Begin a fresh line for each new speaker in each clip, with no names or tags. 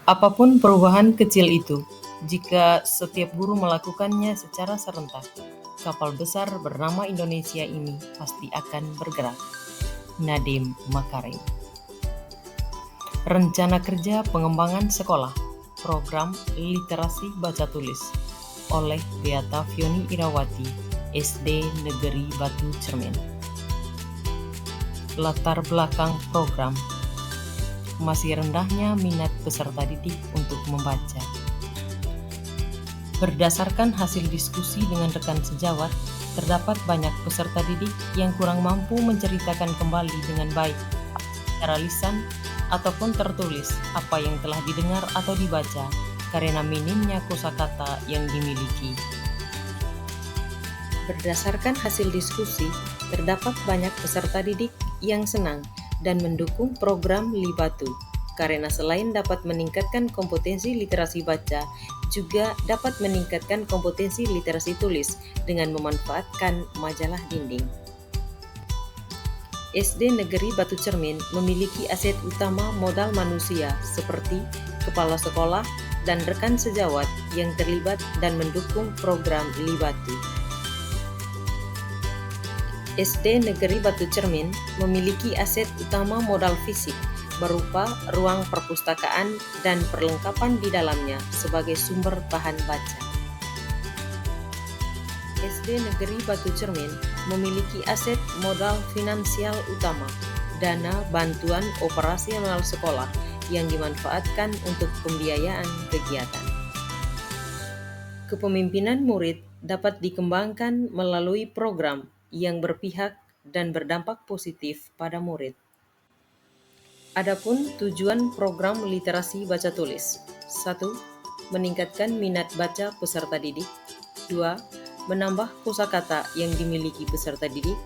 Apapun perubahan kecil itu, jika setiap guru melakukannya secara serentak, kapal besar bernama Indonesia ini pasti akan bergerak. Nadiem Makarim. Rencana Kerja Pengembangan Sekolah Program Literasi Baca Tulis oleh Beata Fioni Irawati, SD Negeri Batu Cermin. Latar belakang program: masih rendahnya minat peserta didik untuk membaca. Berdasarkan hasil diskusi dengan rekan sejawat, terdapat banyak peserta didik yang kurang mampu menceritakan kembali dengan baik secara lisan ataupun tertulis apa yang telah didengar atau dibaca karena minimnya kosakata yang dimiliki. Berdasarkan hasil diskusi, terdapat banyak peserta didik yang senang dan mendukung program Libatu karena selain dapat meningkatkan kompetensi literasi baca, juga dapat meningkatkan kompetensi literasi tulis dengan memanfaatkan majalah dinding. SD Negeri Batu Cermin memiliki aset utama modal manusia seperti kepala sekolah dan rekan sejawat yang terlibat dan mendukung program Libatu. SD Negeri Batu Cermin memiliki aset utama modal fisik berupa ruang perpustakaan dan perlengkapan di dalamnya sebagai sumber bahan baca. SD Negeri Batu Cermin memiliki aset modal finansial utama, dana bantuan operasional sekolah yang dimanfaatkan untuk pembiayaan kegiatan. Kepemimpinan murid dapat dikembangkan melalui program yang berpihak dan berdampak positif pada murid. Adapun tujuan program literasi baca tulis: 1. Meningkatkan minat baca peserta didik. 2. Menambah kosakata yang dimiliki peserta didik.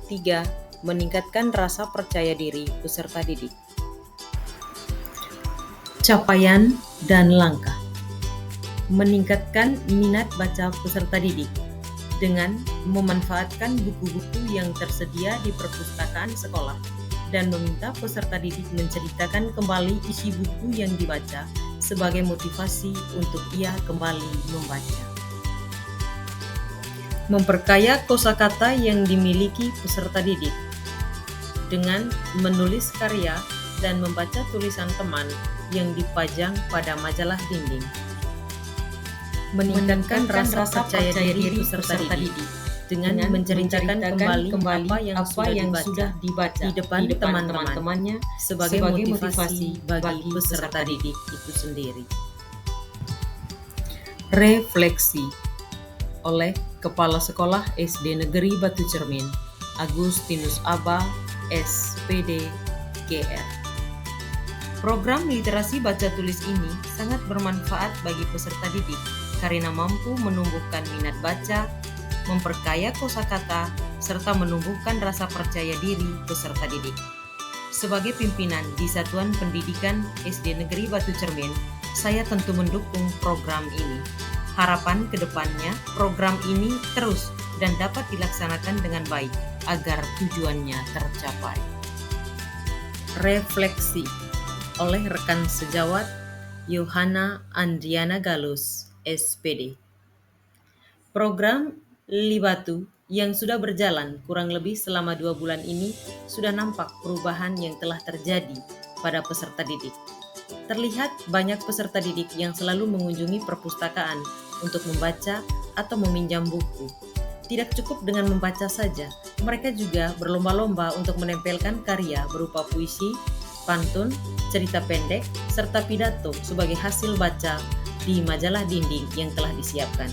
3. Meningkatkan rasa percaya diri peserta didik. Capaian dan langkah: meningkatkan minat baca peserta didik dengan memanfaatkan buku-buku yang tersedia di perpustakaan sekolah dan meminta peserta didik menceritakan kembali isi buku yang dibaca sebagai motivasi untuk ia kembali membaca. Memperkaya kosakata yang dimiliki peserta didik dengan menulis karya dan membaca tulisan teman yang dipajang pada majalah dinding. Meningkatkan rasa percaya diri peserta didik dengan menceritakan kembali apa yang sudah dibaca di depan teman-temannya sebagai motivasi bagi peserta didik itu sendiri. Refleksi oleh Kepala Sekolah SD Negeri Batu Cermin, Agustinus Aba, SPD, GR. Program literasi baca tulis ini sangat bermanfaat bagi peserta didik karena mampu menumbuhkan minat baca, memperkaya kosakata, serta menumbuhkan rasa percaya diri peserta didik. Sebagai pimpinan di Satuan Pendidikan SD Negeri Batu Cermin, saya tentu mendukung program ini. Harapan ke depannya, program ini terus dan dapat dilaksanakan dengan baik agar tujuannya tercapai. Refleksi oleh rekan sejawat Yohana Andriana Galus, SPD. Program Libatu yang sudah berjalan kurang lebih selama 2 bulan ini sudah nampak perubahan yang telah terjadi pada peserta didik. Terlihat banyak peserta didik yang selalu mengunjungi perpustakaan untuk membaca atau meminjam buku. Tidak cukup dengan membaca saja, mereka juga berlomba-lomba untuk menempelkan karya berupa puisi, pantun, cerita pendek, serta pidato sebagai hasil baca di majalah dinding yang telah disiapkan.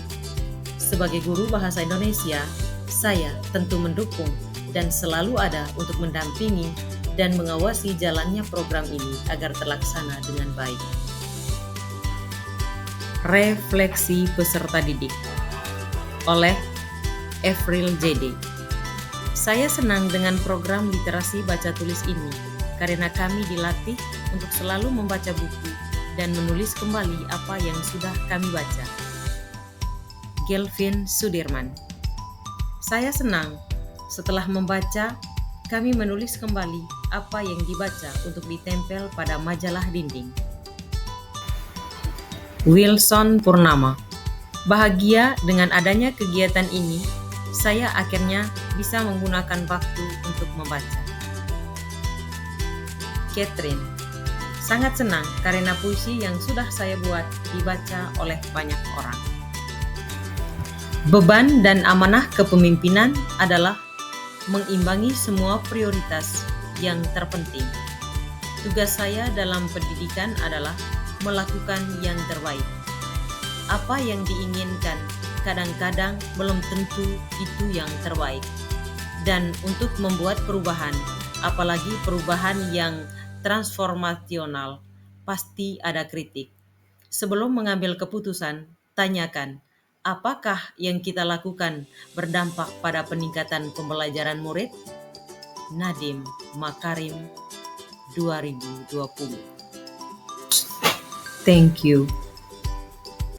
Sebagai guru bahasa Indonesia, saya tentu mendukung dan selalu ada untuk mendampingi dan mengawasi jalannya program ini agar terlaksana dengan baik. Refleksi peserta didik oleh April JD. Saya senang dengan program literasi baca tulis ini karena kami dilatih untuk selalu membaca buku dan menulis kembali apa yang sudah kami baca. Gelvin Sudirman. Saya senang setelah membaca, kami menulis kembali apa yang dibaca untuk ditempel pada majalah dinding. Wilson Purnama. Bahagia dengan adanya kegiatan ini, saya akhirnya bisa menggunakan waktu untuk membaca. Catherine. Sangat senang karena puisi yang sudah saya buat dibaca oleh banyak orang. Beban dan amanah kepemimpinan adalah mengimbangi semua prioritas yang terpenting. Tugas saya dalam pendidikan adalah melakukan yang terbaik. Apa yang diinginkan kadang-kadang belum tentu itu yang terbaik. Dan untuk membuat perubahan, apalagi perubahan yang transformasional, pasti ada kritik. Sebelum mengambil keputusan, tanyakan, apakah yang kita lakukan berdampak pada peningkatan pembelajaran murid? Nadiem Makarim 2020. Thank you.